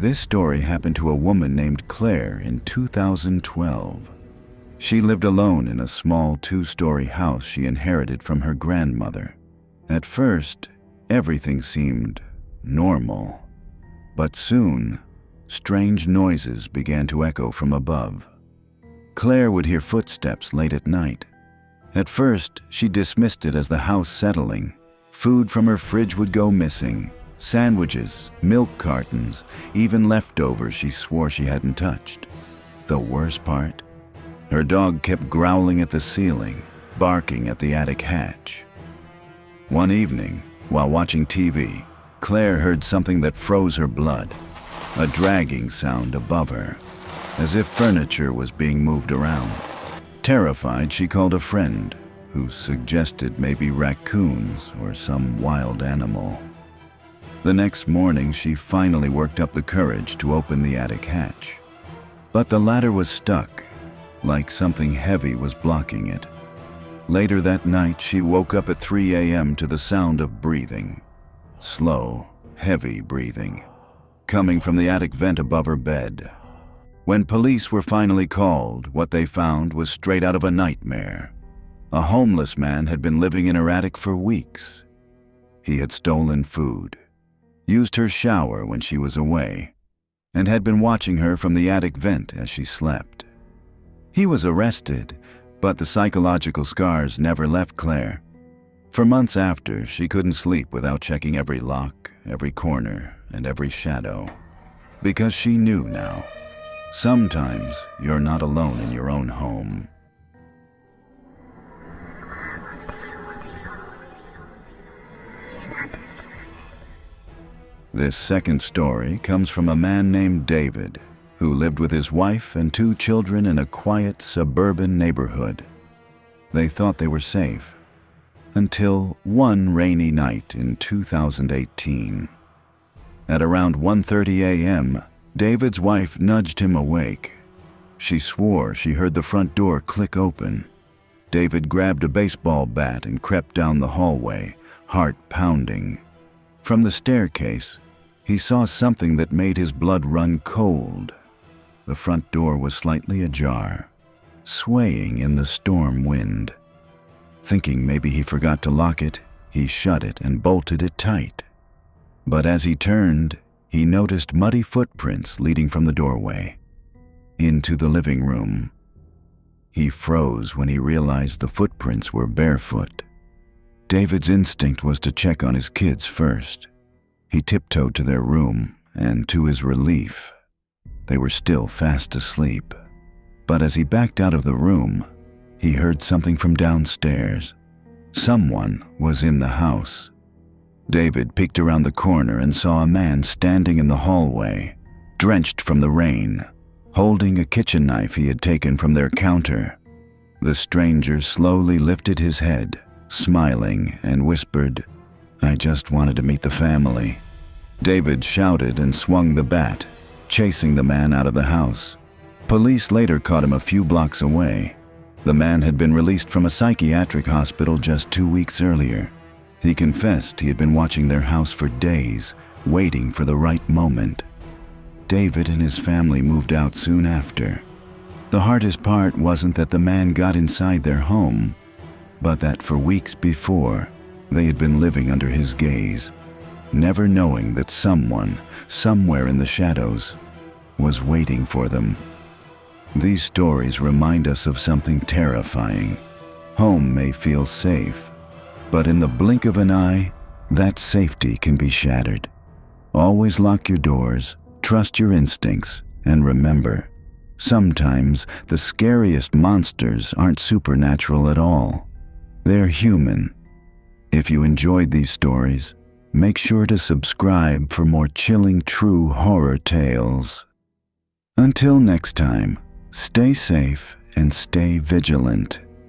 This story happened to a woman named Claire in 2012. She lived alone in a small 2-story house she inherited from her grandmother. At first, everything seemed normal, but soon, strange noises began to echo from above. Claire would hear footsteps late at night. At first, she dismissed it as the house settling. Food from her fridge would go missing. Sandwiches, milk cartons, even leftovers she swore she hadn't touched. The worst part? Her dog kept growling at the ceiling, barking at the attic hatch. One evening, while watching TV, Claire heard something that froze her blood, a dragging sound above her, as if furniture was being moved around. Terrified, she called a friend, who suggested maybe raccoons or some wild animal. The next morning, she finally worked up the courage to open the attic hatch. But the ladder was stuck, like something heavy was blocking it. Later that night, she woke up at 3 a.m. to the sound of breathing. Slow, heavy breathing, coming from the attic vent above her bed. When police were finally called, what they found was straight out of a nightmare. A homeless man had been living in her attic for weeks. He had stolen food, used her shower when she was away, and had been watching her from the attic vent as she slept. He was arrested, but the psychological scars never left Claire. For months after, she couldn't sleep without checking every lock, every corner, and every shadow. Because she knew now, sometimes you're not alone in your own home. This second story comes from a man named David, who lived with his wife and 2 children in a quiet suburban neighborhood. They thought they were safe, until one rainy night in 2018. At around 1:30 a.m., David's wife nudged him awake. She swore she heard the front door click open. David grabbed a baseball bat and crept down the hallway, heart pounding. From the staircase, he saw something that made his blood run cold. The front door was slightly ajar, swaying in the storm wind. Thinking maybe he forgot to lock it, he shut it and bolted it tight. But as he turned, he noticed muddy footprints leading from the doorway into the living room. He froze when he realized the footprints were barefoot. David's instinct was to check on his kids first. He tiptoed to their room, and to his relief, they were still fast asleep. But as he backed out of the room, he heard something from downstairs. Someone was in the house. David peeked around the corner and saw a man standing in the hallway, drenched from the rain, holding a kitchen knife he had taken from their counter. The stranger slowly lifted his head, smiling, and whispered, "I just wanted to meet the family." David shouted and swung the bat, chasing the man out of the house. Police later caught him a few blocks away. The man had been released from a psychiatric hospital just 2 weeks earlier. He confessed he had been watching their house for days, waiting for the right moment. David and his family moved out soon after. The hardest part wasn't that the man got inside their home, but that for weeks before, they had been living under his gaze, never knowing that someone, somewhere in the shadows, was waiting for them. These stories remind us of something terrifying. Home may feel safe, but in the blink of an eye, that safety can be shattered. Always lock your doors, trust your instincts, and remember, sometimes the scariest monsters aren't supernatural at all. They're human. If you enjoyed these stories, make sure to subscribe for more chilling true horror tales. Until next time, stay safe and stay vigilant.